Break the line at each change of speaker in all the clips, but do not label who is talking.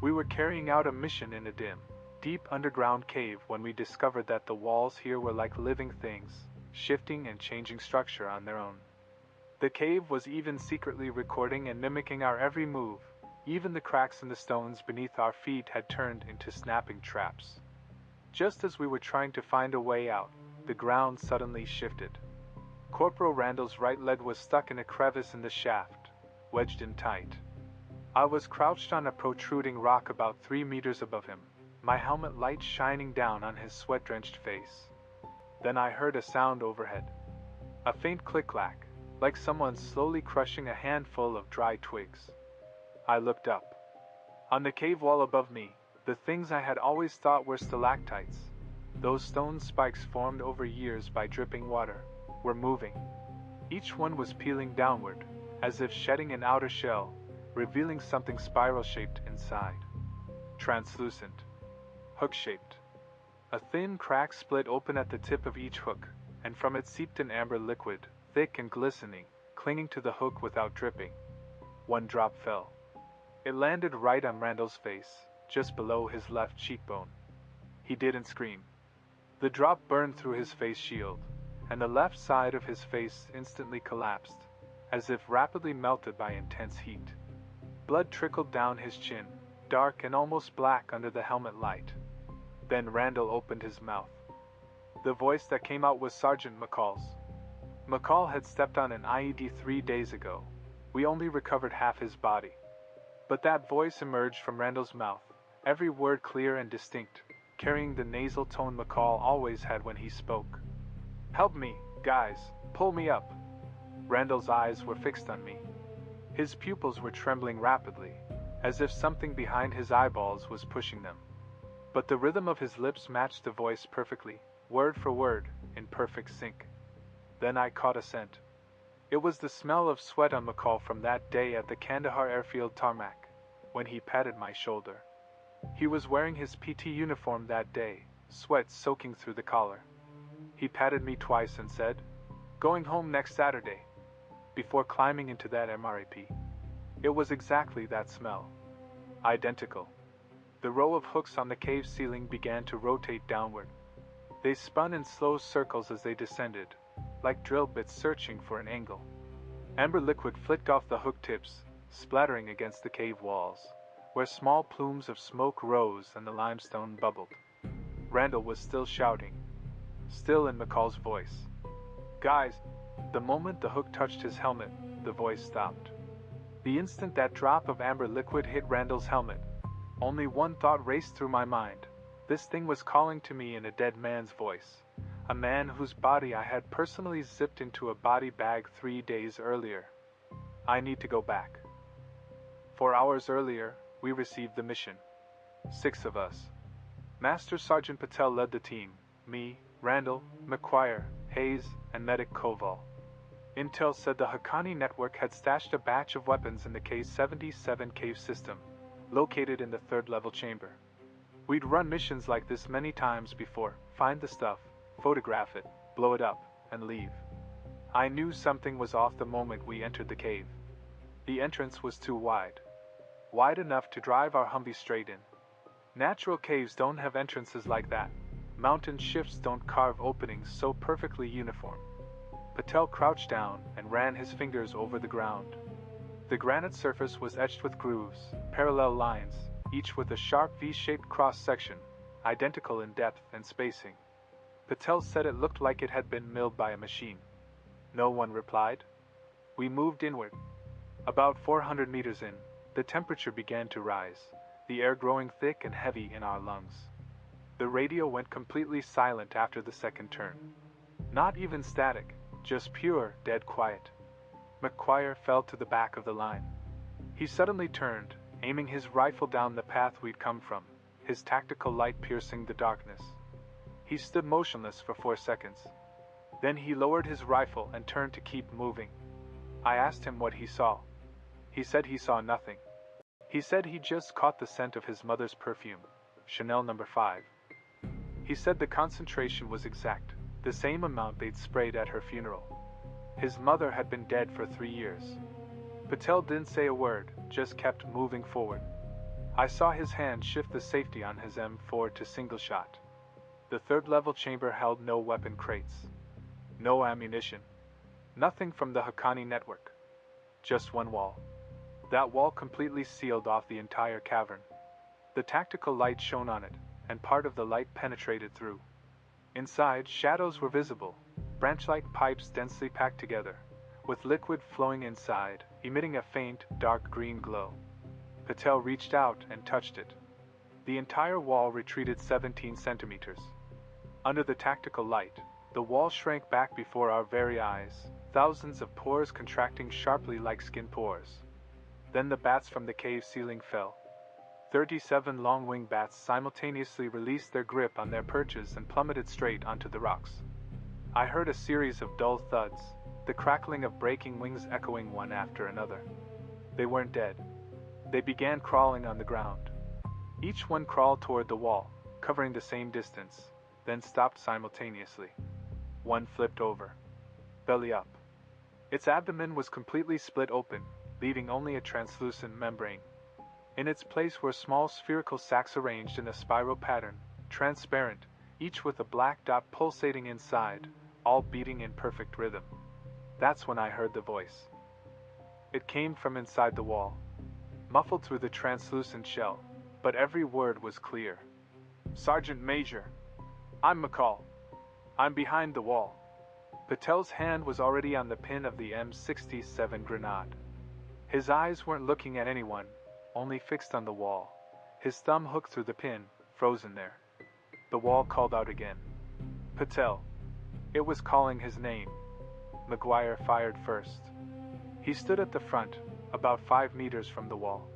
We were carrying out a mission in a dim, deep underground cave when we discovered that the walls here were like living things, shifting and changing structure on their own. The cave was even secretly recording and mimicking our every move. Even the cracks in the stones beneath our feet had turned into snapping traps. Just as we were trying to find a way out, the ground suddenly shifted. Corporal Randall's right leg was stuck in a crevice in the shaft, wedged in tight. I was crouched on a protruding rock about 3 meters above him, my helmet light shining down on his sweat-drenched face. Then I heard a sound overhead. A faint click-clack, like someone slowly crushing a handful of dry twigs. I looked up. On the cave wall above me, the things I had always thought were stalactites, those stone spikes formed over years by dripping water, were moving. Each one was peeling downward, as if shedding an outer shell, revealing something spiral-shaped inside. Translucent. Hook-shaped. A thin crack split open at the tip of each hook, and from it seeped an amber liquid, thick and glistening, clinging to the hook without dripping. One drop fell. It landed right on Randall's face, just below his left cheekbone. He didn't scream. The drop burned through his face shield, and the left side of his face instantly collapsed, as if rapidly melted by intense heat. Blood trickled down his chin, dark and almost black under the helmet light. Then Randall opened his mouth. The voice that came out was Sergeant McCall's. McCall had stepped on an IED 3 days ago. We only recovered half his body. But that voice emerged from Randall's mouth, every word clear and distinct, carrying the nasal tone McCall always had when he spoke. "Help me, guys, pull me up." Randall's eyes were fixed on me. His pupils were trembling rapidly, as if something behind his eyeballs was pushing them. But the rhythm of his lips matched the voice perfectly, word for word, in perfect sync. Then I caught a scent. It was the smell of sweat on McCall from that day at the Kandahar airfield tarmac, when he patted my shoulder. He was wearing his PT uniform that day, sweat soaking through the collar. He patted me twice and said, "Going home next Saturday," before climbing into that MRAP. It was exactly that smell. Identical. The row of hooks on the cave ceiling began to rotate downward. They spun in slow circles as they descended, like drill bits searching for an angle. Amber liquid flicked off the hook tips, splattering against the cave walls, where small plumes of smoke rose and the limestone bubbled. Randall was still shouting, still in McCall's voice. "Guys!" The moment the hook touched his helmet, the voice stopped. The instant that drop of amber liquid hit Randall's helmet, only one thought raced through my mind. This thing was calling to me in a dead man's voice, a man whose body I had personally zipped into a body bag 3 days earlier. I need to go back. 4 hours earlier, we received the mission. 6 of us. Master Sergeant Patel led the team, me, Randall, McQuire, Hayes, and Medic Koval. Intel said the Haqqani network had stashed a batch of weapons in the K-77 cave system, located in the 3rd level chamber. We'd run missions like this many times before, find the stuff, photograph it, blow it up, and leave. I knew something was off the moment we entered the cave. The entrance was too wide. Wide enough to drive our Humvee straight in. Natural caves don't have entrances like that. Mountain shifts don't carve openings so perfectly uniform. Patel crouched down and ran his fingers over the ground. The granite surface was etched with grooves, parallel lines, each with a sharp V-shaped cross-section, identical in depth and spacing. Patel said it looked like it had been milled by a machine. No one replied. We moved inward. About 400 meters in, the temperature began to rise, the air growing thick and heavy in our lungs. The radio went completely silent after the second turn. Not even static, just pure, dead quiet. McQuire fell to the back of the line. He suddenly turned, aiming his rifle down the path we'd come from, his tactical light piercing the darkness. He stood motionless for 4 seconds. Then he lowered his rifle and turned to keep moving. I asked him what he saw. He said he saw nothing. He said he just caught the scent of his mother's perfume, Chanel No. 5. He said the concentration was exact, the same amount they'd sprayed at her funeral. His mother had been dead for 3 years. Patel didn't say a word, just kept moving forward. I saw his hand shift the safety on his M4 to single shot. The third-level chamber held no weapon crates, no ammunition, nothing from the Haqqani network. Just one wall. That wall completely sealed off the entire cavern. The tactical light shone on it, and part of the light penetrated through. Inside, shadows were visible, branch-like pipes densely packed together, with liquid flowing inside, emitting a faint, dark green glow. Patel reached out and touched it. The entire wall retreated 17 centimeters. Under the tactical light, the wall shrank back before our very eyes, thousands of pores contracting sharply like skin pores. Then the bats from the cave ceiling fell. 37 long-winged bats simultaneously released their grip on their perches and plummeted straight onto the rocks. I heard a series of dull thuds, the crackling of breaking wings echoing one after another. They weren't dead. They began crawling on the ground. Each one crawled toward the wall, covering the same distance, then stopped simultaneously. One flipped over, belly up. Its abdomen was completely split open, leaving only a translucent membrane. In its place were small spherical sacs arranged in a spiral pattern, transparent, each with a black dot pulsating inside, all beating in perfect rhythm. That's when I heard the voice. It came from inside the wall, muffled through the translucent shell, but every word was clear. "Sergeant Major, I'm McCall. I'm behind the wall." Patel's hand was already on the pin of the M67 grenade. His eyes weren't looking at anyone, only fixed on the wall. His thumb hooked through the pin, frozen there. The wall called out again. Patel. It was calling his name. McGuire fired first. He stood at the front, about 5 meters from the wall.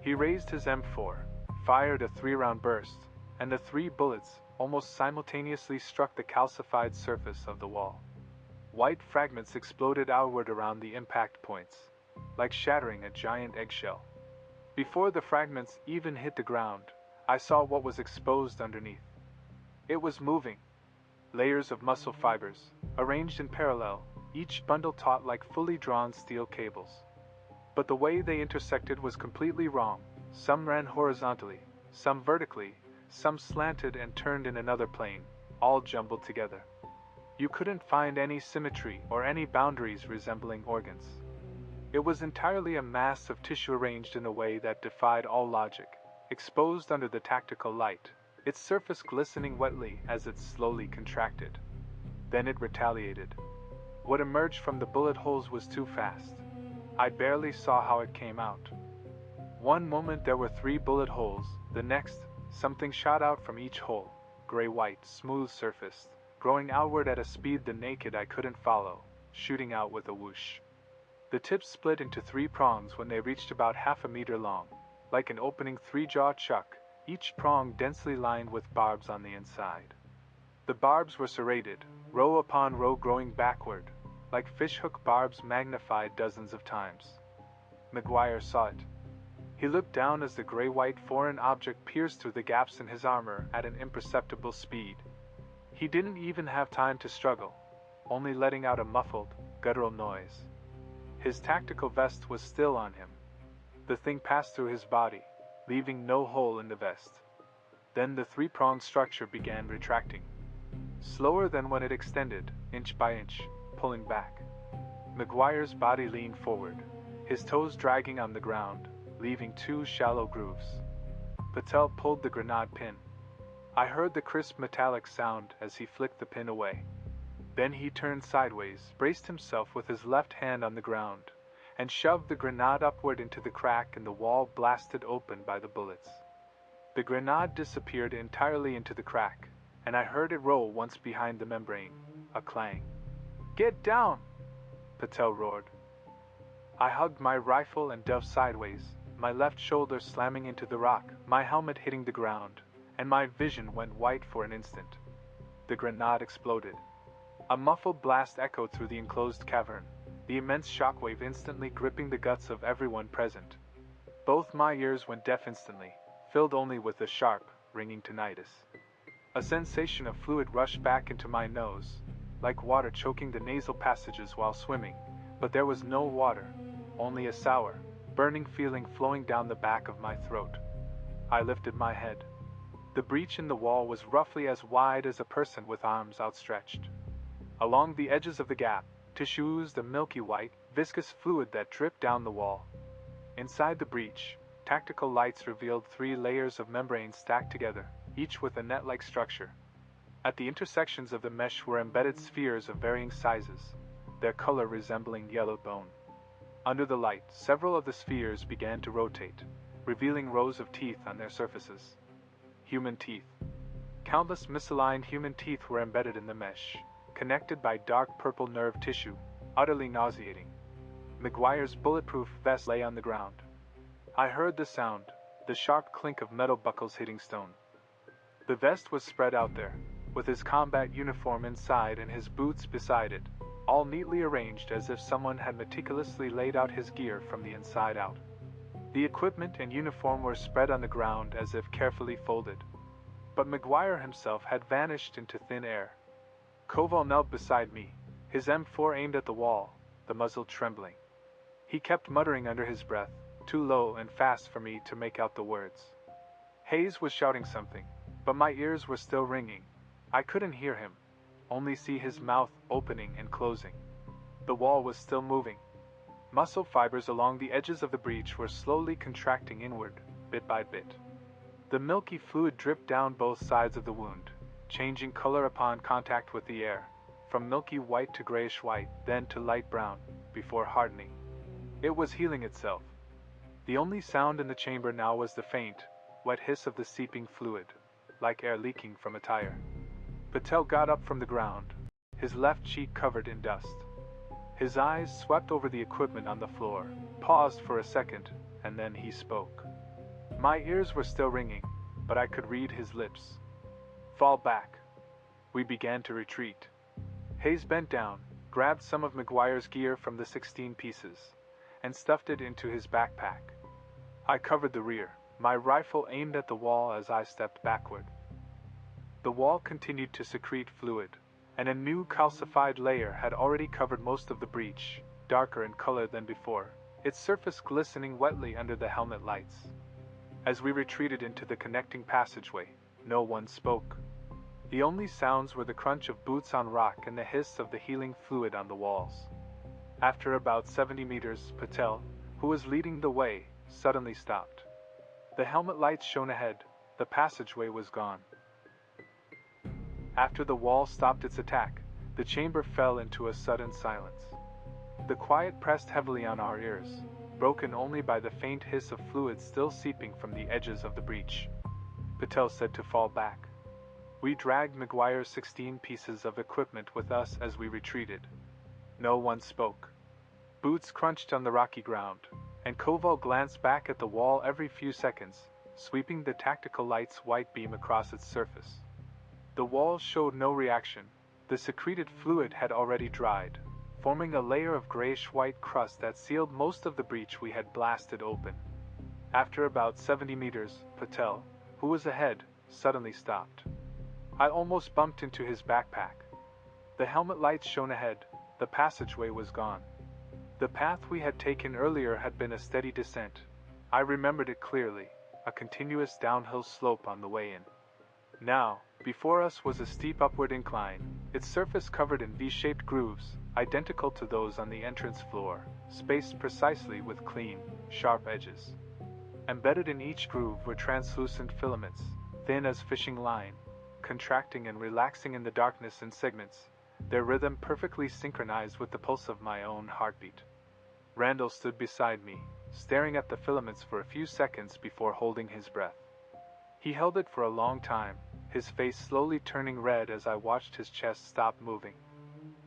He raised his M4, fired a 3-round burst, and the 3 bullets almost simultaneously struck the calcified surface of the wall. White fragments exploded outward around the impact points, like shattering a giant eggshell. Before the fragments even hit the ground, I saw what was exposed underneath. It was moving. Layers of muscle fibers, arranged in parallel, each bundle taut like fully drawn steel cables. But the way they intersected was completely wrong. Some ran horizontally, some vertically, some slanted and turned in another plane, all jumbled together. You couldn't find any symmetry or any boundaries resembling organs. It was entirely a mass of tissue arranged in a way that defied all logic, exposed under the tactical light, its surface glistening wetly as it slowly contracted. Then it retaliated. What emerged from the bullet holes was too fast. I barely saw how it came out. One moment there were 3 bullet holes, the next, something shot out from each hole, gray-white, smooth-surfaced, growing outward at a speed the naked eye couldn't follow, shooting out with a whoosh. The tips split into 3 prongs when they reached about half a meter long, like an opening 3-jaw chuck, each prong densely lined with barbs on the inside. The barbs were serrated, row upon row growing backward, like fishhook barbs magnified dozens of times. McGuire saw it. He looked down as the gray-white foreign object pierced through the gaps in his armor at an imperceptible speed. He didn't even have time to struggle, only letting out a muffled, guttural noise. His tactical vest was still on him. The thing passed through his body, leaving no hole in the vest. Then the 3-pronged structure began retracting. Slower than when it extended, inch by inch, pulling back. McGuire's body leaned forward, his toes dragging on the ground, leaving 2 shallow grooves. Patel pulled the grenade pin. I heard the crisp metallic sound as he flicked the pin away. Then he turned sideways, braced himself with his left hand on the ground, and shoved the grenade upward into the crack in the wall blasted open by the bullets. The grenade disappeared entirely into the crack, and I heard it roll once behind the membrane, a clang. "Get down!" Patel roared. I hugged my rifle and dove sideways, my left shoulder slamming into the rock, my helmet hitting the ground, and my vision went white for an instant. The grenade exploded. A muffled blast echoed through the enclosed cavern, the immense shockwave instantly gripping the guts of everyone present. Both my ears went deaf instantly, filled only with a sharp, ringing tinnitus. A sensation of fluid rushed back into my nose, like water choking the nasal passages while swimming, but there was no water, only a sour, burning feeling flowing down the back of my throat. I lifted my head. The breach in the wall was roughly as wide as a person with arms outstretched. Along the edges of the gap, tissue oozed a milky white, viscous fluid that dripped down the wall. Inside the breach, tactical lights revealed 3 layers of membrane stacked together, each with a net-like structure. At the intersections of the mesh were embedded spheres of varying sizes, their color resembling yellowed bone. Under the light, several of the spheres began to rotate, revealing rows of teeth on their surfaces. Human teeth. Countless misaligned human teeth were embedded in the mesh, connected by dark purple nerve tissue, utterly nauseating. McGuire's bulletproof vest lay on the ground. I heard the sound, the sharp clink of metal buckles hitting stone. The vest was spread out there, with his combat uniform inside and his boots beside it, all neatly arranged as if someone had meticulously laid out his gear from the inside out. The equipment and uniform were spread on the ground as if carefully folded. But McGuire himself had vanished into thin air. Koval knelt beside me, his M4 aimed at the wall, the muzzle trembling. He kept muttering under his breath, too low and fast for me to make out the words. Hayes was shouting something, but my ears were still ringing. I couldn't hear him, only see his mouth opening and closing. The wall was still moving. Muscle fibers along the edges of the breach were slowly contracting inward, bit by bit. The milky fluid dripped down both sides of the wound, changing color upon contact with the air, from milky white to grayish white, then to light brown, before hardening. It was healing itself. The only sound in the chamber now was the faint, wet hiss of the seeping fluid, like air leaking from a tire. Patel got up from the ground, his left cheek covered in dust. His eyes swept over the equipment on the floor, paused for a second, and then he spoke. My ears were still ringing, but I could read his lips. Fall back. We began to retreat. Hayes bent down, grabbed some of McGuire's gear from the 16 pieces, and stuffed it into his backpack. I covered the rear, my rifle aimed at the wall as I stepped backward. The wall continued to secrete fluid, and a new calcified layer had already covered most of the breach, darker in color than before, its surface glistening wetly under the helmet lights. As we retreated into the connecting passageway, no one spoke. The only sounds were the crunch of boots on rock and the hiss of the healing fluid on the walls. After about 70 meters, Patel, who was leading the way, suddenly stopped. The helmet lights shone ahead. The passageway was gone. After the wall stopped its attack, the chamber fell into a sudden silence. The quiet pressed heavily on our ears, broken only by the faint hiss of fluid still seeping from the edges of the breach. Patel said to fall back. We dragged McGuire's 16 pieces of equipment with us as we retreated. No one spoke. Boots crunched on the rocky ground, and Koval glanced back at the wall every few seconds, sweeping the tactical light's white beam across its surface. The walls showed no reaction. The secreted fluid had already dried, forming a layer of grayish-white crust that sealed most of the breach we had blasted open. After about 70 meters, Patel, who was ahead, suddenly stopped. I almost bumped into his backpack. The helmet lights shone ahead. The passageway was gone. The path we had taken earlier had been a steady descent. I remembered it clearly, a continuous downhill slope on the way in. Now, before us was a steep upward incline, its surface covered in V-shaped grooves, identical to those on the entrance floor, spaced precisely with clean, sharp edges. Embedded in each groove were translucent filaments, thin as fishing line, contracting and relaxing in the darkness in segments, their rhythm perfectly synchronized with the pulse of my own heartbeat. Randall stood beside me, staring at the filaments for a few seconds before holding his breath. He held it for a long time, his face slowly turning red as I watched his chest stop moving.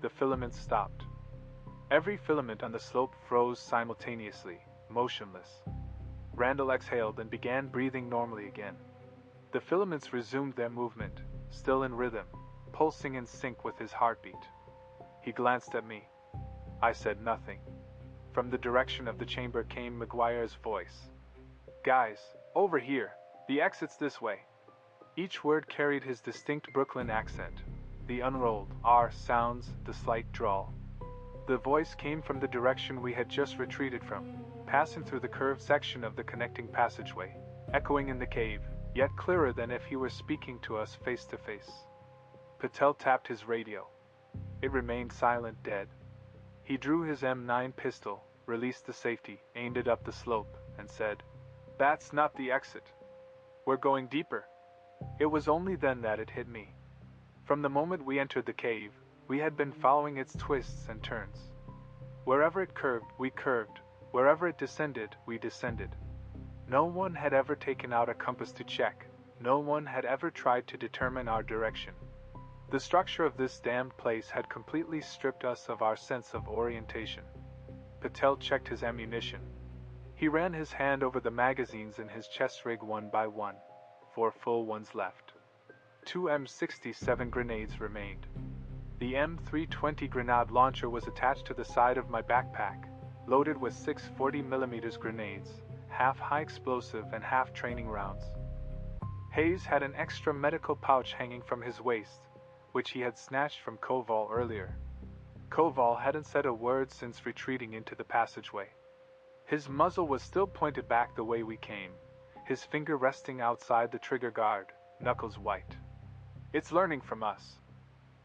The filaments stopped. Every filament on the slope froze simultaneously, motionless. Randall exhaled and began breathing normally again. The filaments resumed their movement, still in rhythm, pulsing in sync with his heartbeat. He glanced at me. I said nothing. From the direction of the chamber came McGuire's voice. Guys, over here. The exit's this way. Each word carried his distinct Brooklyn accent, the unrolled R sounds, the slight drawl. The voice came from the direction we had just retreated from, passing through the curved section of the connecting passageway, echoing in the cave, yet clearer than if he were speaking to us face to face. Patel tapped his radio. It remained silent, dead. He drew his M9 pistol, released the safety, aimed it up the slope, and said, "That's not the exit. We're going deeper." It was only then that it hit me. From the moment we entered the cave, we had been following its twists and turns. Wherever it curved, we curved. Wherever it descended, we descended. No one had ever taken out a compass to check. No one had ever tried to determine our direction. The structure of this damned place had completely stripped us of our sense of orientation. Patel checked his ammunition. He ran his hand over the magazines in his chest rig one by one. 4 full ones left. 2 M67 grenades remained. The M320 grenade launcher was attached to the side of my backpack, loaded with 6 40mm grenades, half high explosive and half training rounds. Hayes had an extra medical pouch hanging from his waist, which he had snatched from Koval earlier. Koval hadn't said a word since retreating into the passageway. His muzzle was still pointed back the way we came, his finger resting outside the trigger guard, knuckles white. "It's learning from us."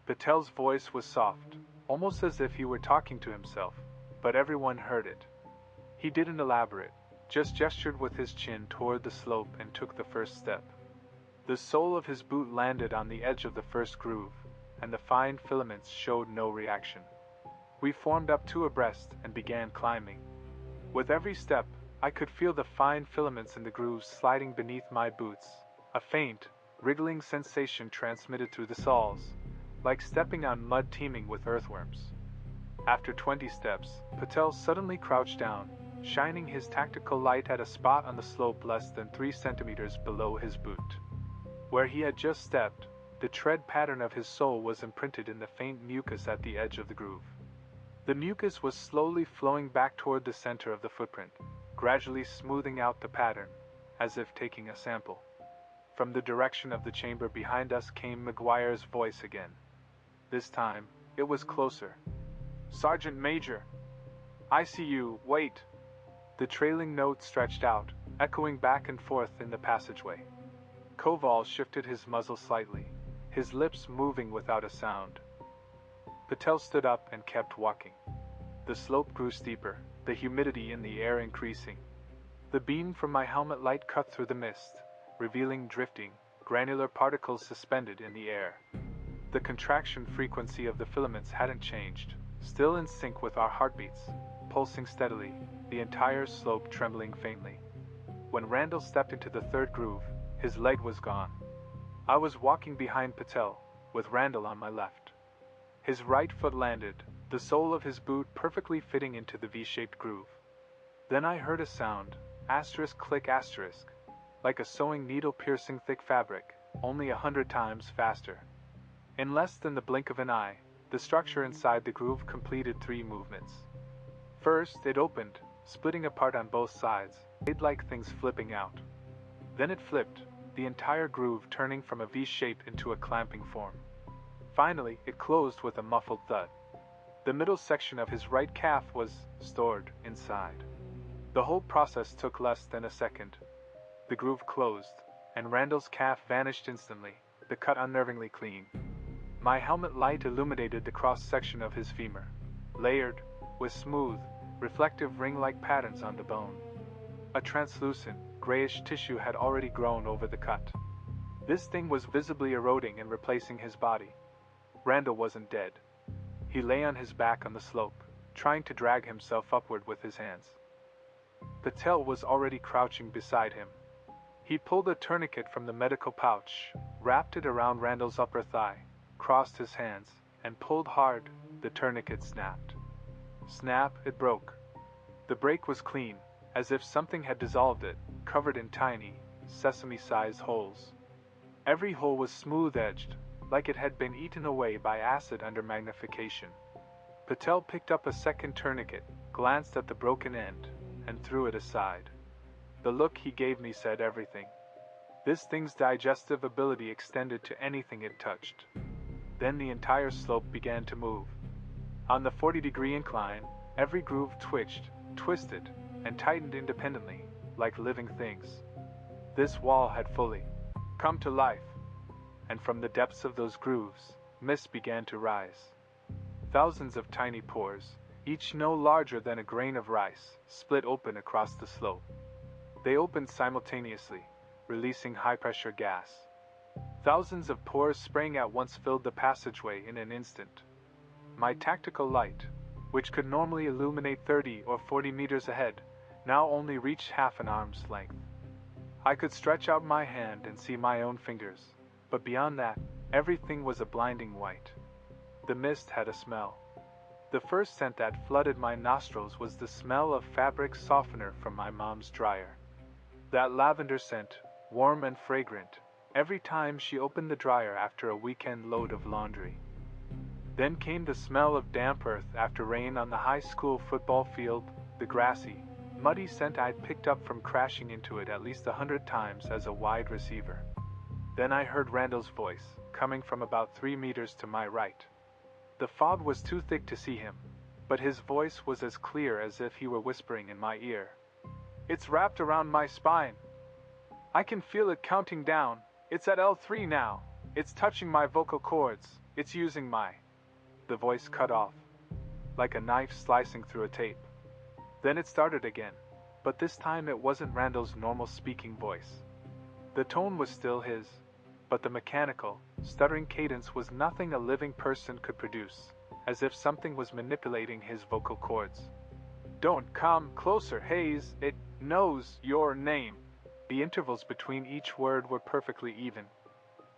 Patel's voice was soft, almost as if he were talking to himself, but everyone heard it. He didn't elaborate, just gestured with his chin toward the slope and took the first step. The sole of his boot landed on the edge of the first groove, and the fine filaments showed no reaction. We formed up 2 abreast and began climbing. With every step, I could feel the fine filaments in the grooves sliding beneath my boots, a faint, wriggling sensation transmitted through the soles, like stepping on mud teeming with earthworms. After 20 steps, Patel suddenly crouched down, shining his tactical light at a spot on the slope less than 3 centimeters below his boot. Where he had just stepped, the tread pattern of his sole was imprinted in the faint mucus at the edge of the groove. The mucus was slowly flowing back toward the center of the footprint, gradually smoothing out the pattern, as if taking a sample. From the direction of the chamber behind us came McGuire's voice again. This time, it was closer. "Sergeant Major! I see you, wait!" The trailing note stretched out, echoing back and forth in the passageway. Koval shifted his muzzle slightly, his lips moving without a sound. Patel stood up and kept walking. The slope grew steeper, the humidity in the air increasing. The beam from my helmet light cut through the mist, revealing drifting, granular particles suspended in the air. The contraction frequency of the filaments hadn't changed, still in sync with our heartbeats, pulsing steadily, the entire slope trembling faintly. When Randall stepped into the third groove, his leg was gone. I was walking behind Patel, with Randall on my left. His right foot landed, the sole of his boot perfectly fitting into the V-shaped groove. Then I heard a sound, asterisk click asterisk, like a sewing needle piercing thick fabric, only 100 times faster. In less than the blink of an eye, the structure inside the groove completed 3 movements. First, it opened, splitting apart on both sides, made like things flipping out. Then it flipped, the entire groove turning from a V-shape into a clamping form. Finally, it closed with a muffled thud. The middle section of his right calf was stored inside. The whole process took less than a second. The groove closed, and Randall's calf vanished instantly, the cut unnervingly clean. My helmet light illuminated the cross-section of his femur, layered, with smooth, reflective ring-like patterns on the bone. A translucent, grayish tissue had already grown over the cut. This thing was visibly eroding and replacing his body. Randall wasn't dead. He lay on his back on the slope, trying to drag himself upward with his hands. Patel was already crouching beside him. He pulled a tourniquet from the medical pouch, wrapped it around Randall's upper thigh, crossed his hands, and pulled hard. The tourniquet snapped. Snap, it broke. The break was clean, as if something had dissolved it, covered in tiny, sesame-sized holes. Every hole was smooth-edged, like it had been eaten away by acid under magnification. Patel picked up a second tourniquet, glanced at the broken end, and threw it aside. The look he gave me said everything. This thing's digestive ability extended to anything it touched. Then the entire slope began to move. On the 40-degree incline, every groove twitched, twisted, and tightened independently, like living things. This wall had fully come to life, and from the depths of those grooves, mist began to rise. Thousands of tiny pores, each no larger than a grain of rice, split open across the slope. They opened simultaneously, releasing high-pressure gas. Thousands of pores spraying at once filled the passageway in an instant. My tactical light, which could normally illuminate 30 or 40 meters ahead, now only reached half an arm's length. I could stretch out my hand and see my own fingers, but beyond that, everything was a blinding white. The mist had a smell. The first scent that flooded my nostrils was the smell of fabric softener from my mom's dryer. That lavender scent, warm and fragrant, every time she opened the dryer after a weekend load of laundry. Then came the smell of damp earth after rain on the high school football field, the grassy, muddy scent I'd picked up from crashing into it at least 100 times as a wide receiver. Then I heard Randall's voice, coming from about 3 meters to my right. The fog was too thick to see him, but his voice was as clear as if he were whispering in my ear. "It's wrapped around my spine. I can feel it counting down. It's at L3 now. It's touching my vocal cords. It's using my..." The voice cut off, like a knife slicing through a tape. Then it started again, but this time it wasn't Randall's normal speaking voice. The tone was still his, but the mechanical, stuttering cadence was nothing a living person could produce, as if something was manipulating his vocal cords. "Don't come closer, Hayes. It knows your name." The intervals between each word were perfectly even.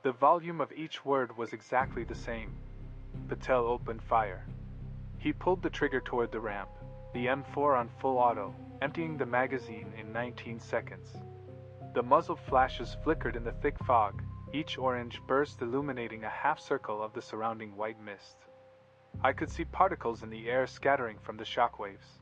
The volume of each word was exactly the same. Patel opened fire. He pulled the trigger toward the ramp, the M4 on full auto, emptying the magazine in 19 seconds. The muzzle flashes flickered in the thick fog, each orange burst illuminating a half circle of the surrounding white mist. I could see particles in the air scattering from the shockwaves.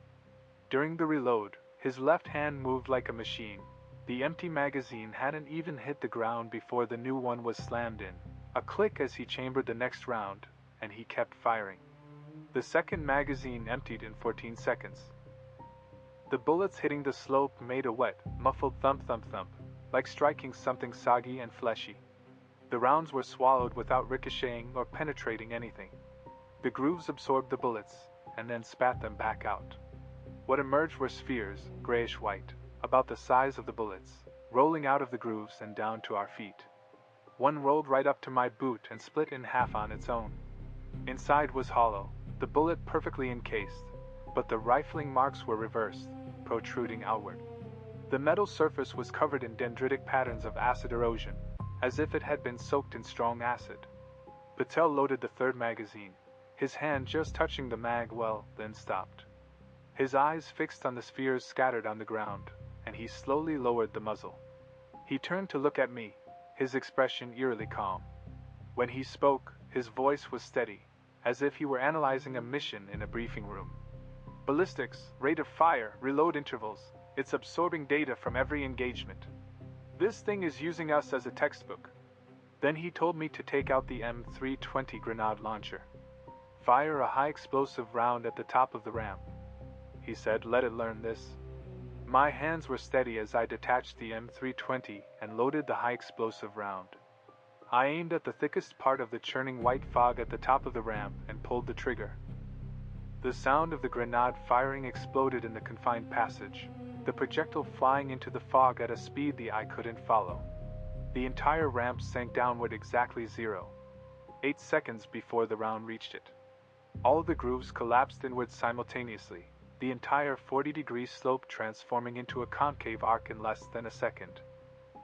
During the reload, his left hand moved like a machine. The empty magazine hadn't even hit the ground before the new one was slammed in. A click as he chambered the next round, and he kept firing. The second magazine emptied in 14 seconds. The bullets hitting the slope made a wet, muffled thump-thump-thump, like striking something soggy and fleshy. The rounds were swallowed without ricocheting or penetrating anything. The grooves absorbed the bullets, and then spat them back out. What emerged were spheres, grayish-white, about the size of the bullets, rolling out of the grooves and down to our feet. One rolled right up to my boot and split in half on its own. Inside was hollow, the bullet perfectly encased, but the rifling marks were reversed, protruding outward. The metal surface was covered in dendritic patterns of acid erosion, as if it had been soaked in strong acid. Patel loaded the third magazine, his hand just touching the mag well, then stopped. His eyes fixed on the spheres scattered on the ground, and he slowly lowered the muzzle. He turned to look at me, his expression eerily calm. When he spoke, his voice was steady, as if he were analyzing a mission in a briefing room. "Ballistics, rate of fire, reload intervals. It's absorbing data from every engagement. This thing is using us as a textbook." Then he told me to take out the M320 grenade launcher. "Fire a high explosive round at the top of the ramp." He said, "Let it learn this." My hands were steady as I detached the M320 and loaded the high explosive round. I aimed at the thickest part of the churning white fog at the top of the ramp and pulled the trigger. The sound of the grenade firing exploded in the confined passage, the projectile flying into the fog at a speed the eye couldn't follow. The entire ramp sank downward exactly 0.8 seconds before the round reached it. All the grooves collapsed inward simultaneously, the entire 40-degree slope transforming into a concave arc in less than a second.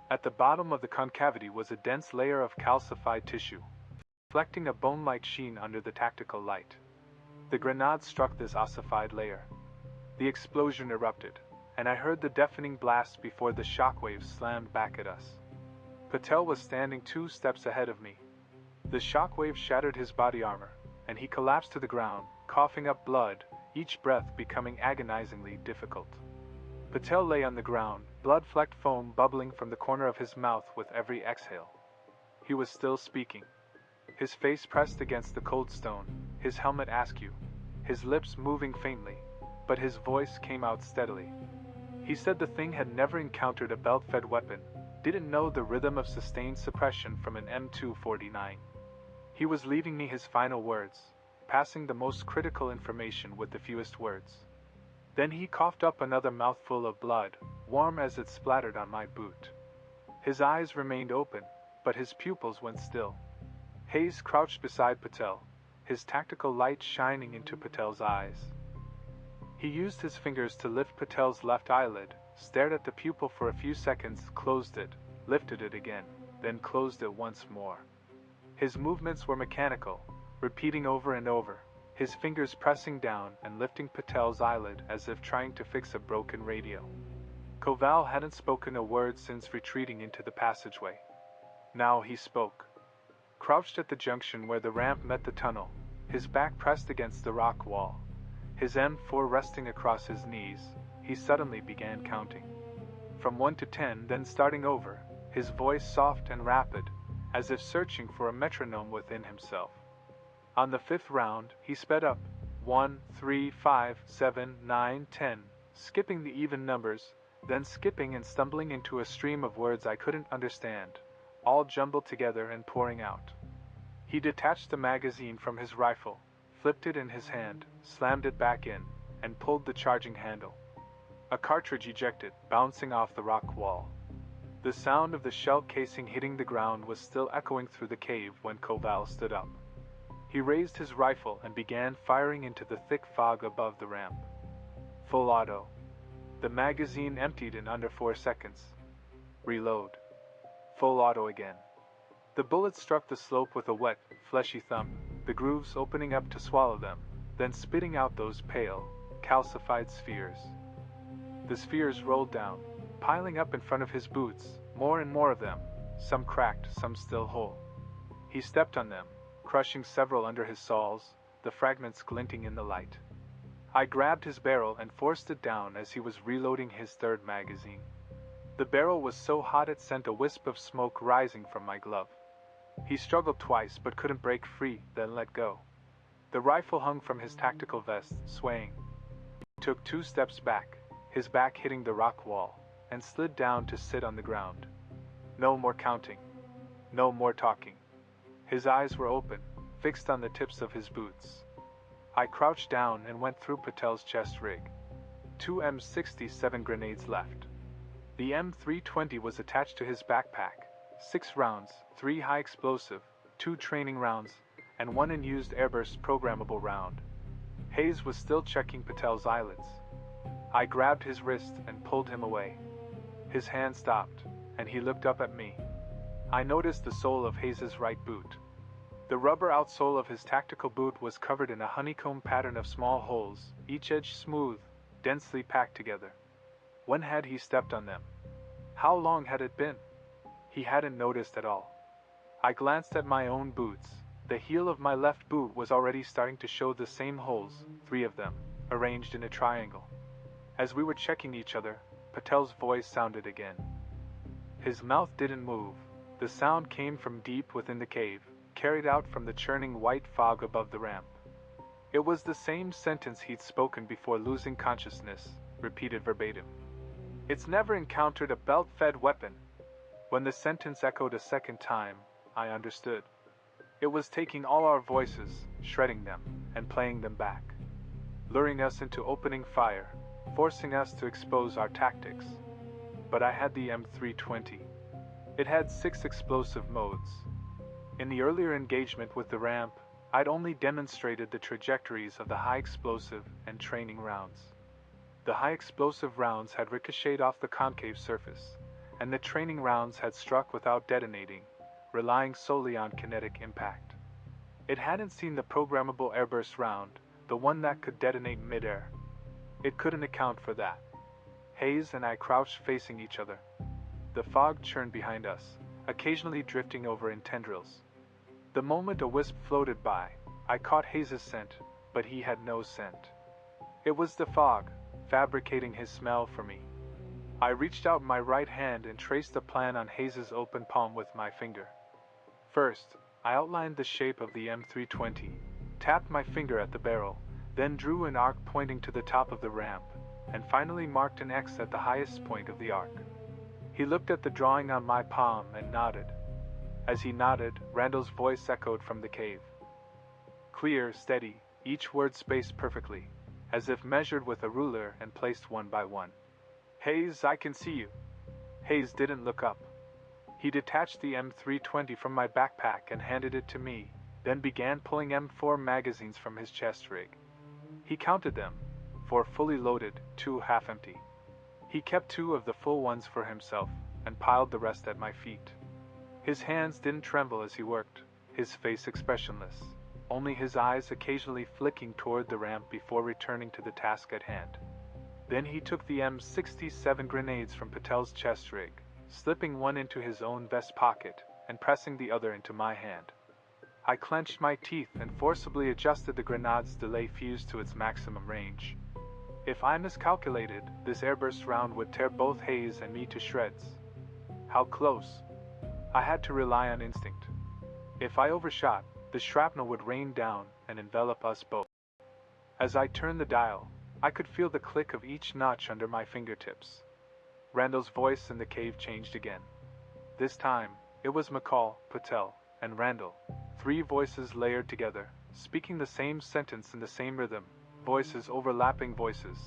At the bottom of the concavity was a dense layer of calcified tissue, reflecting a bone-like sheen under the tactical light. The grenade struck this ossified layer. The explosion erupted, and I heard the deafening blast before the shockwaves slammed back at us. Patel was standing 2 steps ahead of me. The shockwave shattered his body armor, and he collapsed to the ground, coughing up blood, each breath becoming agonizingly difficult. Patel lay on the ground, blood-flecked foam bubbling from the corner of his mouth with every exhale. He was still speaking. His face pressed against the cold stone, his helmet askew, his lips moving faintly, but his voice came out steadily. He said the thing had never encountered a belt-fed weapon, didn't know the rhythm of sustained suppression from an M249. He was leaving me his final words, passing the most critical information with the fewest words. Then he coughed up another mouthful of blood, warm as it splattered on my boot. His eyes remained open, but his pupils went still. Hayes crouched beside Patel, his tactical light shining into Patel's eyes. He used his fingers to lift Patel's left eyelid, stared at the pupil for a few seconds, closed it, lifted it again, then closed it once more. His movements were mechanical, repeating over and over, his fingers pressing down and lifting Patel's eyelid as if trying to fix a broken radio. Koval hadn't spoken a word since retreating into the passageway. Now he spoke. Crouched at the junction where the ramp met the tunnel, his back pressed against the rock wall, his M4 resting across his knees, he suddenly began counting. From 1 to 10, then starting over, his voice soft and rapid, as if searching for a metronome within himself. On the 5th round, he sped up, 1, 3, 5, 7, 9, 10, skipping the even numbers, then skipping and stumbling into a stream of words I couldn't understand, all jumbled together and pouring out. He detached the magazine from his rifle, flipped it in his hand, slammed it back in, and pulled the charging handle. A cartridge ejected, bouncing off the rock wall. The sound of the shell casing hitting the ground was still echoing through the cave when Koval stood up. He raised his rifle and began firing into the thick fog above the ramp. Full auto. The magazine emptied in under 4 seconds. Reload. Full auto again. The bullet struck the slope with a wet, fleshy thump, the grooves opening up to swallow them, then spitting out those pale, calcified spheres. The spheres rolled down, piling up in front of his boots, more and more of them, some cracked, some still whole. He stepped on them, crushing several under his soles, the fragments glinting in the light. I grabbed his barrel and forced it down as he was reloading his 3rd magazine. The barrel was so hot it sent a wisp of smoke rising from my glove. He struggled twice but couldn't break free, then let go. The rifle hung from his tactical vest, swaying. He took 2 steps back, his back hitting the rock wall, and slid down to sit on the ground. No more counting. No more talking. His eyes were open, fixed on the tips of his boots. I crouched down and went through Patel's chest rig. 2 M67 grenades left. The M320 was attached to his backpack. 6 rounds, 3 high explosive, 2 training rounds, and 1 unused airburst programmable round. Hayes was still checking Patel's eyelids. I grabbed his wrist and pulled him away. His hand stopped, and he looked up at me. I noticed the sole of Hayes's right boot. The rubber outsole of his tactical boot was covered in a honeycomb pattern of small holes, each edge smooth, densely packed together. When had he stepped on them? How long had it been? He hadn't noticed at all. I glanced at my own boots. The heel of my left boot was already starting to show the same holes, 3 of them, arranged in a triangle. As we were checking each other, Patel's voice sounded again. His mouth didn't move. The sound came from deep within the cave, carried out from the churning white fog above the ramp. It was the same sentence he'd spoken before losing consciousness, repeated verbatim. It's never encountered a belt-fed weapon. When the sentence echoed a second time, I understood. It was taking all our voices, shredding them, and playing them back, luring us into opening fire, forcing us to expose our tactics. But I had the M320. It had 6 explosive modes. In the earlier engagement with the ramp, I'd only demonstrated the trajectories of the high explosive and training rounds. The high explosive rounds had ricocheted off the concave surface, and the training rounds had struck without detonating, relying solely on kinetic impact. It hadn't seen the programmable airburst round, the one that could detonate midair. It couldn't account for that. Hayes and I crouched facing each other. The fog churned behind us, occasionally drifting over in tendrils. The moment a wisp floated by, I caught Hayes' scent, but he had no scent. It was the fog, fabricating his smell for me. I reached out my right hand and traced a plan on Hayes' open palm with my finger. First, I outlined the shape of the M320, tapped my finger at the barrel, then drew an arc pointing to the top of the ramp, and finally marked an X at the highest point of the arc. He looked at the drawing on my palm and nodded. As he nodded, Randall's voice echoed from the cave. Clear, steady, each word spaced perfectly, as if measured with a ruler and placed one by one. Hayes, I can see you. Hayes didn't look up. He detached the M320 from my backpack and handed it to me, then began pulling M4 magazines from his chest rig. He counted them, 4 fully loaded, 2 half empty. He kept 2 of the full ones for himself and piled the rest at my feet. His hands didn't tremble as he worked, his face expressionless, only his eyes occasionally flicking toward the ramp before returning to the task at hand. Then he took the M67 grenades from Patel's chest rig, slipping one into his own vest pocket and pressing the other into my hand. I clenched my teeth and forcibly adjusted the grenade's delay fuse to its maximum range. If I miscalculated, this airburst round would tear both Hayes and me to shreds. How close? I had to rely on instinct. If I overshot, the shrapnel would rain down and envelop us both. As I turned the dial, I could feel the click of each notch under my fingertips. Randall's voice in the cave changed again. This time, it was McCall, Patel, and Randall, 3 voices layered together, speaking the same sentence in the same rhythm, voices overlapping voices,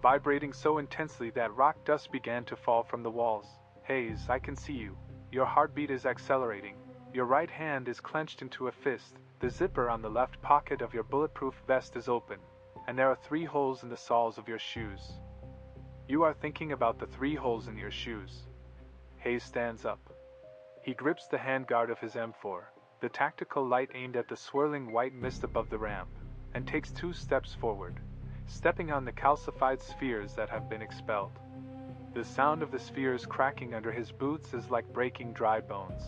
vibrating so intensely that rock dust began to fall from the walls. Hayes, I can see you. Your heartbeat is accelerating. Your right hand is clenched into a fist. The zipper on the left pocket of your bulletproof vest is open, and there are 3 holes in the soles of your shoes. You are thinking about the 3 holes in your shoes. Hayes stands up. He grips the handguard of his M4, the tactical light aimed at the swirling white mist above the ramp, and takes 2 steps forward, stepping on the calcified spheres that have been expelled. The sound of the spheres cracking under his boots is like breaking dry bones.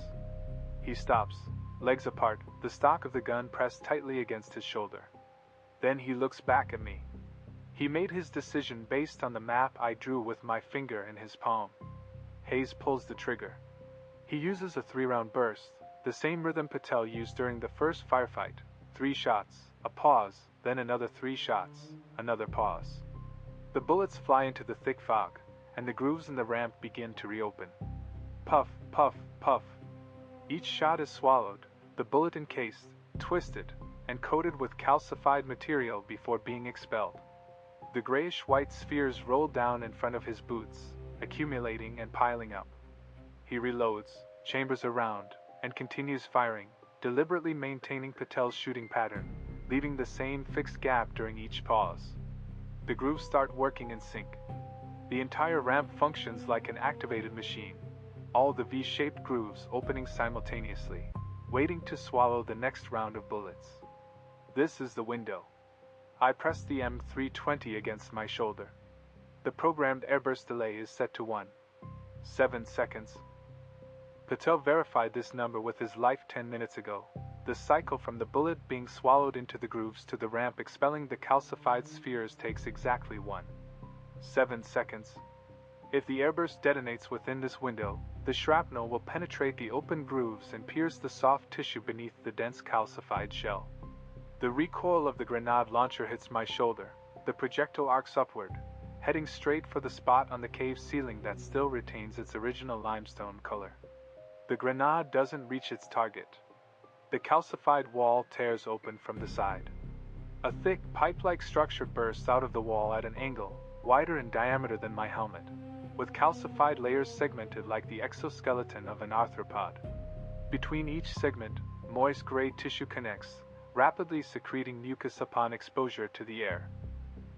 He stops, legs apart, the stock of the gun pressed tightly against his shoulder. Then he looks back at me. He made his decision based on the map I drew with my finger in his palm. Hayes pulls the trigger. He uses a 3-round burst, the same rhythm Patel used during the first firefight. 3 shots, a pause, then another 3 shots, another pause. The bullets fly into the thick fog, and the grooves in the ramp begin to reopen. Puff, puff, puff. Each shot is swallowed, the bullet encased, twisted, and coated with calcified material before being expelled. The grayish-white spheres roll down in front of his boots, accumulating and piling up. He reloads, chambers around, and continues firing, deliberately maintaining Patel's shooting pattern, leaving the same fixed gap during each pause. The grooves start working in sync. The entire ramp functions like an activated machine, all the V-shaped grooves opening simultaneously, waiting to swallow the next round of bullets. This is the window. I press the M320 against my shoulder. The programmed airburst delay is set to 7 seconds. Patel verified this number with his life 10 minutes ago. The cycle from the bullet being swallowed into the grooves to the ramp expelling the calcified spheres takes exactly 7 seconds. If the airburst detonates within this window, the shrapnel will penetrate the open grooves and pierce the soft tissue beneath the dense calcified shell. The recoil of the grenade launcher hits my shoulder. The projectile arcs upward, heading straight for the spot on the cave ceiling that still retains its original limestone color. The grenade doesn't reach its target. The calcified wall tears open from the side. A thick, pipe-like structure bursts out of the wall at an angle, wider in diameter than my helmet, with calcified layers segmented like the exoskeleton of an arthropod. Between each segment, moist gray tissue connects, rapidly secreting mucus upon exposure to the air.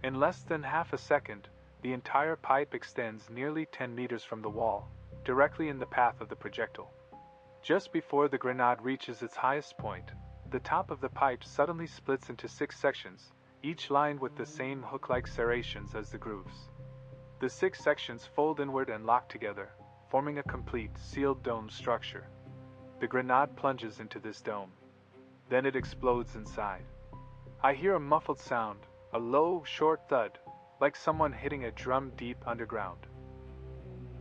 In less than half a second, the entire pipe extends nearly 10 meters from the wall, directly in the path of the projectile. Just before the grenade reaches its highest point, the top of the pipe suddenly splits into 6 sections, each lined with the same hook-like serrations as the grooves. The 6 sections fold inward and lock together, forming a complete, sealed dome structure. The grenade plunges into this dome. Then it explodes inside. I hear a muffled sound, a low, short thud, like someone hitting a drum deep underground.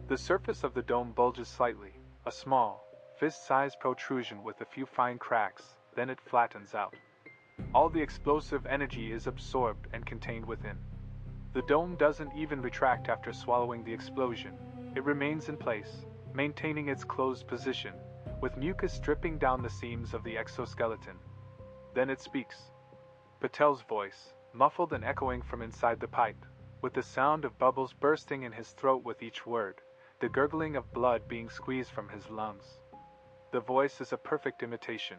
The surface of the dome bulges slightly, a small, fist-sized protrusion with a few fine cracks, then it flattens out. All the explosive energy is absorbed and contained within. The dome doesn't even retract after swallowing the explosion. It remains in place, maintaining its closed position, with mucus dripping down the seams of the exoskeleton. Then it speaks. Patel's voice, muffled and echoing from inside the pipe, with the sound of bubbles bursting in his throat with each word, the gurgling of blood being squeezed from his lungs. The voice is a perfect imitation.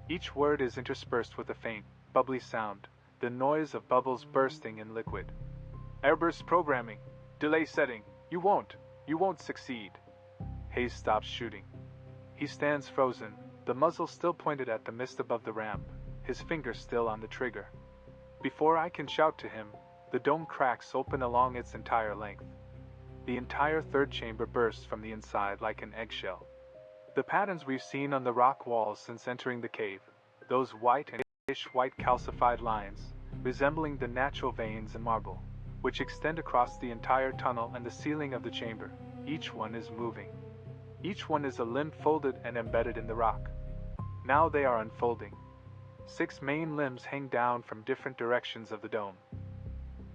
Each word is interspersed with a faint, bubbly sound, the noise of bubbles bursting in liquid. Airburst programming. Delay setting. You won't succeed. Hayes stops shooting. He stands frozen, the muzzle still pointed at the mist above the ramp, his finger still on the trigger. Before I can shout to him, the dome cracks open along its entire length. The entire third chamber bursts from the inside like an eggshell. The patterns we've seen on the rock walls since entering the cave, those white and white calcified lines, resembling the natural veins in marble, which extend across the entire tunnel and the ceiling of the chamber, each one is moving. Each one is a limb folded and embedded in the rock. Now they are unfolding. 6 main limbs hang down from different directions of the dome.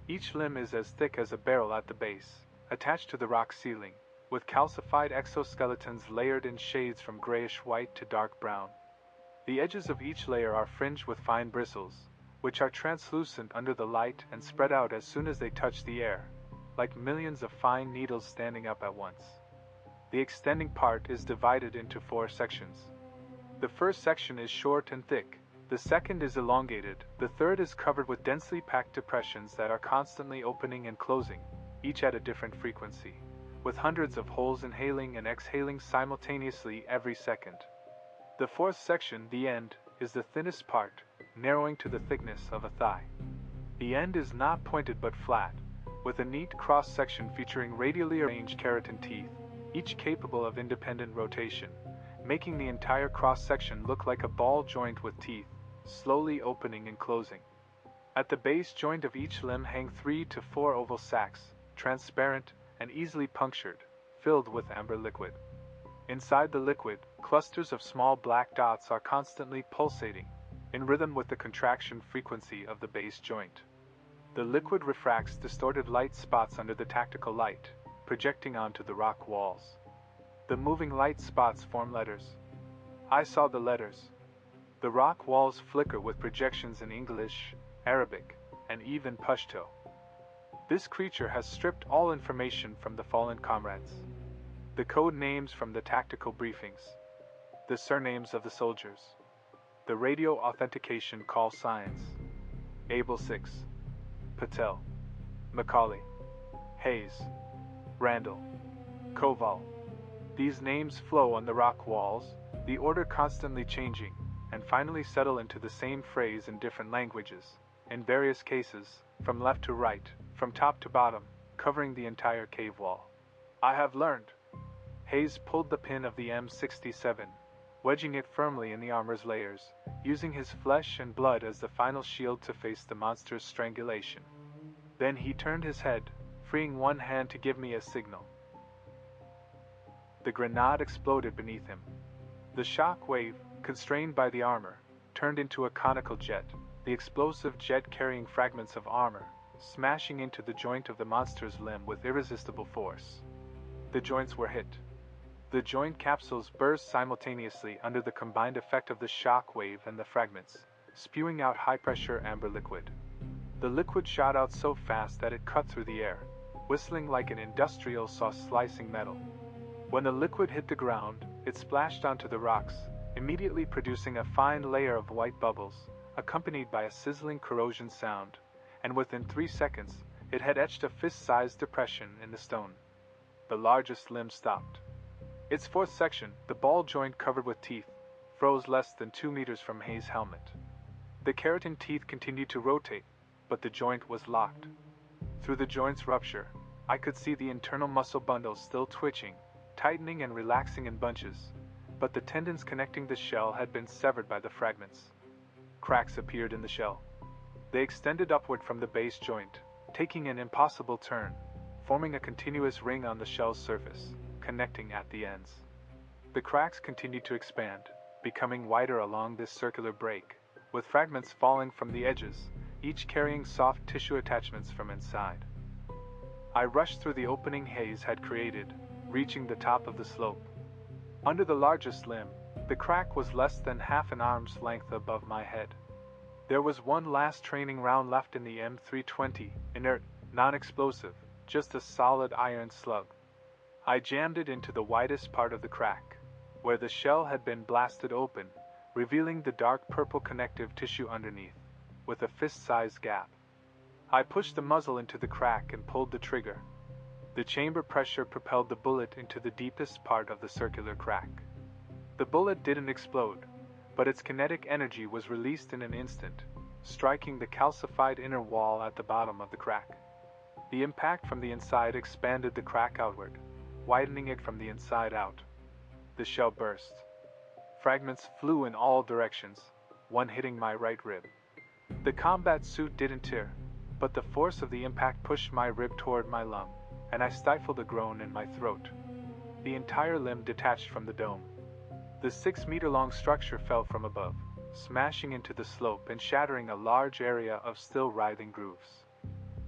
Each limb is as thick as a barrel at the base, attached to the rock ceiling, with calcified exoskeletons layered in shades from grayish-white to dark brown. The edges of each layer are fringed with fine bristles, which are translucent under the light and spread out as soon as they touch the air, like millions of fine needles standing up at once. The extending part is divided into 4 sections. The first section is short and thick, the second is elongated, the third is covered with densely packed depressions that are constantly opening and closing, each at a different frequency, with hundreds of holes inhaling and exhaling simultaneously every second. The fourth section, the end, is the thinnest part, narrowing to the thickness of a thigh. The end is not pointed but flat, with a neat cross-section featuring radially arranged keratin teeth, each capable of independent rotation, making the entire cross-section look like a ball joint with teeth, slowly opening and closing. At the base joint of each limb hang 3 to 4 oval sacs, transparent and easily punctured, filled with amber liquid. Inside the liquid, clusters of small black dots are constantly pulsating, in rhythm with the contraction frequency of the base joint. The liquid refracts distorted light spots under the tactical light, projecting onto the rock walls. The moving light spots form letters. I saw the letters. The rock walls flicker with projections in English, Arabic, and even Pashto. This creature has stripped all information from the fallen comrades. The code names from the tactical briefings, the surnames of the soldiers, the radio authentication call signs. Able 6, Patel, Macaulay, Hayes, Randall, Koval. These names flow on the rock walls, the order constantly changing, and finally settle into the same phrase in different languages, in various cases, from left to right, from top to bottom, covering the entire cave wall. I have learned. Hayes pulled the pin of the M67, wedging it firmly in the armor's layers, using his flesh and blood as the final shield to face the monster's strangulation. Then he turned his head, freeing one hand to give me a signal. The grenade exploded beneath him. The shock wave, constrained by the armor, turned into a conical jet, the explosive jet carrying fragments of armor, smashing into the joint of the monster's limb with irresistible force. The joints were hit. The joint capsules burst simultaneously under the combined effect of the shock wave and the fragments, spewing out high-pressure amber liquid. The liquid shot out so fast that it cut through the air, whistling like an industrial saw slicing metal. When the liquid hit the ground, it splashed onto the rocks, immediately producing a fine layer of white bubbles, accompanied by a sizzling corrosion sound, and within 3 seconds, it had etched a fist-sized depression in the stone. The largest limb stopped. Its fourth section, the ball joint covered with teeth, froze less than 2 meters from Hayes' helmet. The keratin teeth continued to rotate, but the joint was locked. Through the joint's rupture, I could see the internal muscle bundles still twitching, tightening and relaxing in bunches, but the tendons connecting the shell had been severed by the fragments. Cracks appeared in the shell. They extended upward from the base joint, taking an impossible turn, forming a continuous ring on the shell's surface, connecting at the ends. The cracks continued to expand, becoming wider along this circular break, with fragments falling from the edges, each carrying soft tissue attachments from inside. I rushed through the opening Hayes had created, reaching the top of the slope. Under the largest limb, the crack was less than half an arm's length above my head. There was one last training round left in the M320, inert, non-explosive, just a solid iron slug. I jammed it into the widest part of the crack, where the shell had been blasted open, revealing the dark purple connective tissue underneath, with a fist-sized gap. I pushed the muzzle into the crack and pulled the trigger. The chamber pressure propelled the bullet into the deepest part of the circular crack. The bullet didn't explode, but its kinetic energy was released in an instant, striking the calcified inner wall at the bottom of the crack. The impact from the inside expanded the crack outward, widening it from the inside out. The shell burst. Fragments flew in all directions, one hitting my right rib. The combat suit didn't tear, but the force of the impact pushed my rib toward my lung, and I stifled a groan in my throat. The entire limb detached from the dome. The 6-meter-long structure fell from above, smashing into the slope and shattering a large area of still writhing grooves.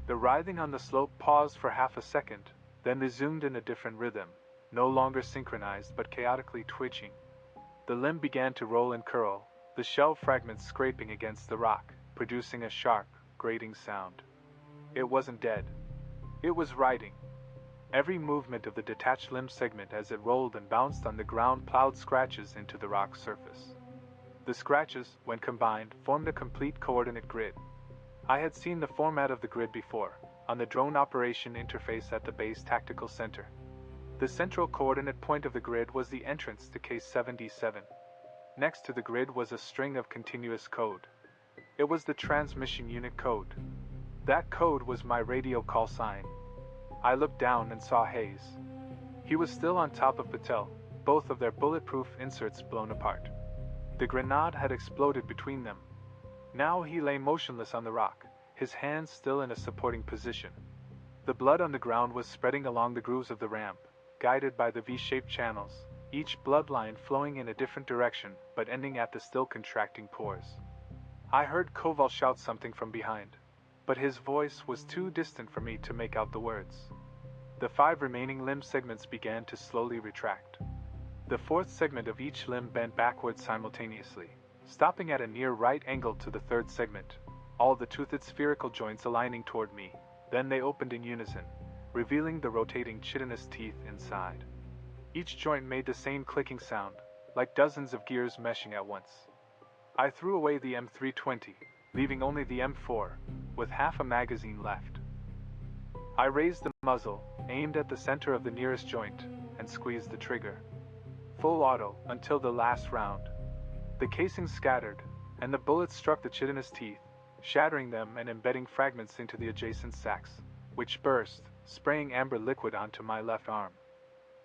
The writhing on the slope paused for half a second, then resumed in a different rhythm, no longer synchronized but chaotically twitching. The limb began to roll and curl, the shell fragments scraping against the rock, producing a sharp, grating sound. It wasn't dead. It was writhing. Every movement of the detached limb segment as it rolled and bounced on the ground plowed scratches into the rock's surface. The scratches, when combined, formed a complete coordinate grid. I had seen the format of the grid before, on the drone operation interface at the base tactical center. The central coordinate point of the grid was the entrance to Case 77. Next to the grid was a string of continuous code. It was the transmission unit code. That code was my radio call sign. I looked down and saw Hayes. He was still on top of Patel, both of their bulletproof inserts blown apart. The grenade had exploded between them. Now he lay motionless on the rock, his hands still in a supporting position. The blood on the ground was spreading along the grooves of the ramp, guided by the V-shaped channels, each bloodline flowing in a different direction but ending at the still contracting pores. I heard Koval shout something from behind, but his voice was too distant for me to make out the words. The 5 remaining limb segments began to slowly retract. The 4th segment of each limb bent backwards simultaneously, stopping at a near right angle to the 3rd segment, all the toothed spherical joints aligning toward me. Then they opened in unison, revealing the rotating chitinous teeth inside. Each joint made the same clicking sound, like dozens of gears meshing at once. I threw away the M320, leaving only the M4, with half a magazine left. I raised the muzzle, aimed at the center of the nearest joint, and squeezed the trigger. Full auto until the last round. The casing scattered, and the bullets struck the chitinous teeth, shattering them and embedding fragments into the adjacent sacks, which burst, spraying amber liquid onto my left arm.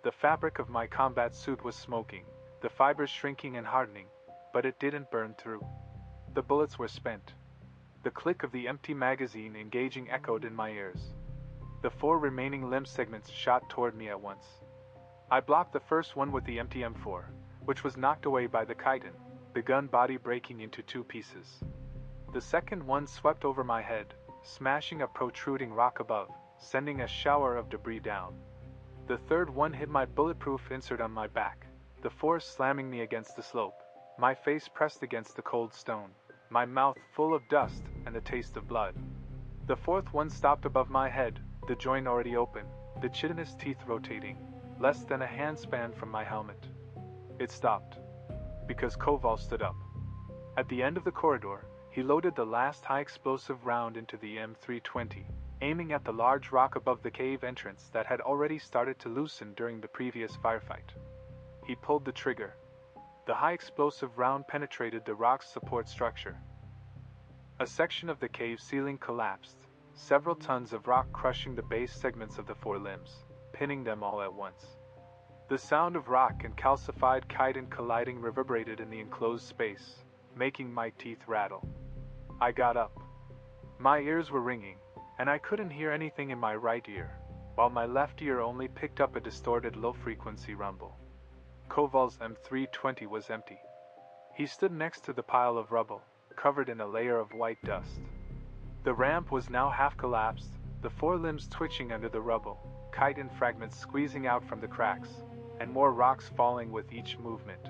The fabric of my combat suit was smoking, the fibers shrinking and hardening, but it didn't burn through. The bullets were spent. The click of the empty magazine engaging echoed in my ears. The 4 remaining limb segments shot toward me at once. I blocked the first one with the empty M4, which was knocked away by the chitin, the gun body breaking into 2 pieces. The second one swept over my head, smashing a protruding rock above, sending a shower of debris down. The third one hit my bulletproof insert on my back, the force slamming me against the slope, my face pressed against the cold stone, my mouth full of dust and the taste of blood. The 4th one stopped above my head, the joint already open, the chitinous teeth rotating, less than a handspan from my helmet. It stopped, because Koval stood up. At the end of the corridor, he loaded the last high-explosive round into the M320, aiming at the large rock above the cave entrance that had already started to loosen during the previous firefight. He pulled the trigger. The high-explosive round penetrated the rock's support structure. A section of the cave ceiling collapsed, several tons of rock crushing the base segments of the 4 limbs, pinning them all at once. The sound of rock and calcified chitin colliding reverberated in the enclosed space, making my teeth rattle. I got up. My ears were ringing, and I couldn't hear anything in my right ear, while my left ear only picked up a distorted low-frequency rumble. Koval's M320 was empty. He stood next to the pile of rubble, covered in a layer of white dust. The ramp was now half collapsed, the 4 limbs twitching under the rubble, chitin fragments squeezing out from the cracks, and more rocks falling with each movement.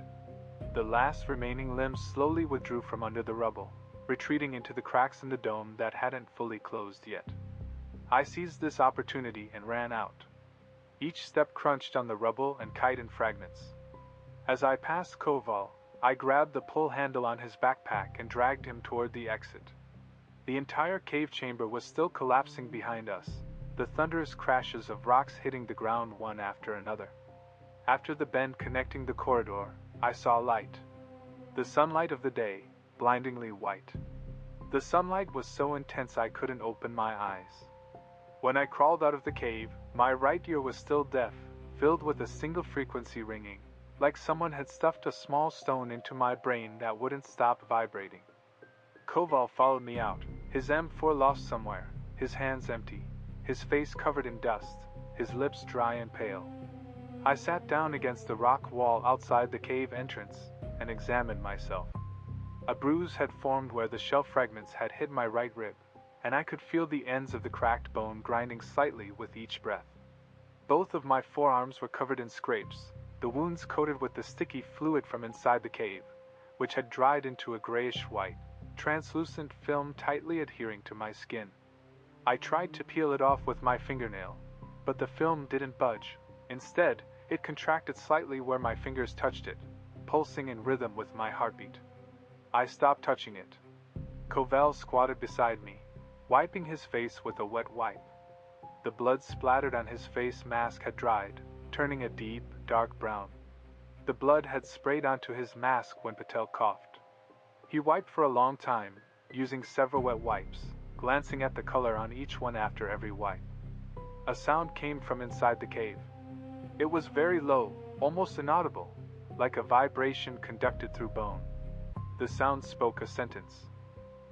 The last remaining limbs slowly withdrew from under the rubble, retreating into the cracks in the dome that hadn't fully closed yet. I seized this opportunity and ran out. Each step crunched on the rubble and chitin fragments. As I passed Koval, I grabbed the pull handle on his backpack and dragged him toward the exit. The entire cave chamber was still collapsing behind us, the thunderous crashes of rocks hitting the ground one after another. After the bend connecting the corridor, I saw light. The sunlight of the day, blindingly white. The sunlight was so intense I couldn't open my eyes. When I crawled out of the cave, my right ear was still deaf, filled with a single frequency ringing, like someone had stuffed a small stone into my brain that wouldn't stop vibrating. Koval followed me out, his M4 lost somewhere, his hands empty, his face covered in dust, his lips dry and pale. I sat down against the rock wall outside the cave entrance and examined myself. A bruise had formed where the shell fragments had hit my right rib, and I could feel the ends of the cracked bone grinding slightly with each breath. Both of my forearms were covered in scrapes, the wounds coated with the sticky fluid from inside the cave, which had dried into a grayish-white, translucent film tightly adhering to my skin. I tried to peel it off with my fingernail, but the film didn't budge. Instead, it contracted slightly where my fingers touched it, pulsing in rhythm with my heartbeat. I stopped touching it. Koval squatted beside me, wiping his face with a wet wipe. The blood splattered on his face mask had dried, turning a deep, dark brown. The blood had sprayed onto his mask when Patel coughed. He wiped for a long time, using several wet wipes, glancing at the color on each one after every wipe. A sound came from inside the cave. It was very low, almost inaudible, like a vibration conducted through bone. The sound spoke a sentence.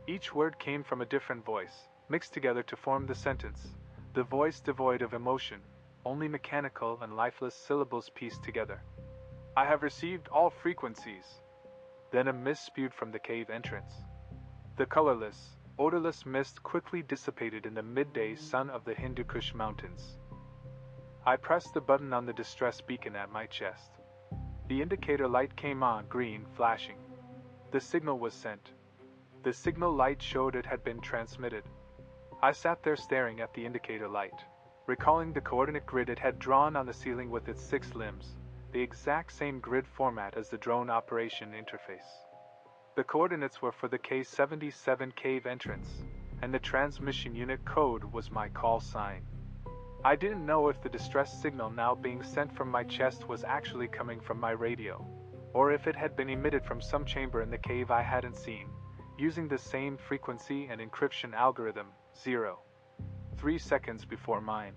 Each word came from a different voice, mixed together to form the sentence, the voice devoid of emotion, only mechanical and lifeless syllables pieced together. I have received all frequencies. Then a mist spewed from the cave entrance. The colorless, odorless mist quickly dissipated in the midday sun of the Hindu Kush mountains. I pressed the button on the distress beacon at my chest. The indicator light came on, green, flashing. The signal was sent. The signal light showed it had been transmitted. I sat there staring at the indicator light, recalling the coordinate grid it had drawn on the ceiling with its 6 limbs, the exact same grid format as the drone operation interface. The coordinates were for the K-77 cave entrance, and the transmission unit code was my call sign. I didn't know if the distress signal now being sent from my chest was actually coming from my radio, or if it had been emitted from some chamber in the cave I hadn't seen, using the same frequency and encryption algorithm, 3 seconds before mine.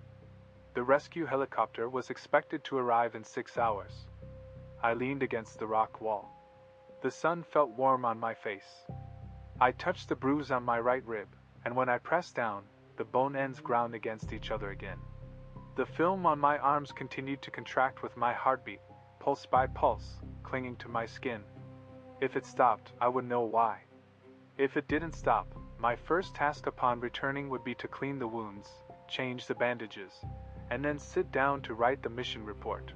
The rescue helicopter was expected to arrive in 6 hours. I leaned against the rock wall. The sun felt warm on my face. I touched the bruise on my right rib, and when I pressed down, the bone ends ground against each other again. The film on my arms continued to contract with my heartbeat, pulse by pulse, clinging to my skin. If it stopped, I would know why. If it didn't stop, my first task upon returning would be to clean the wounds, change the bandages, and then sit down to write the mission report.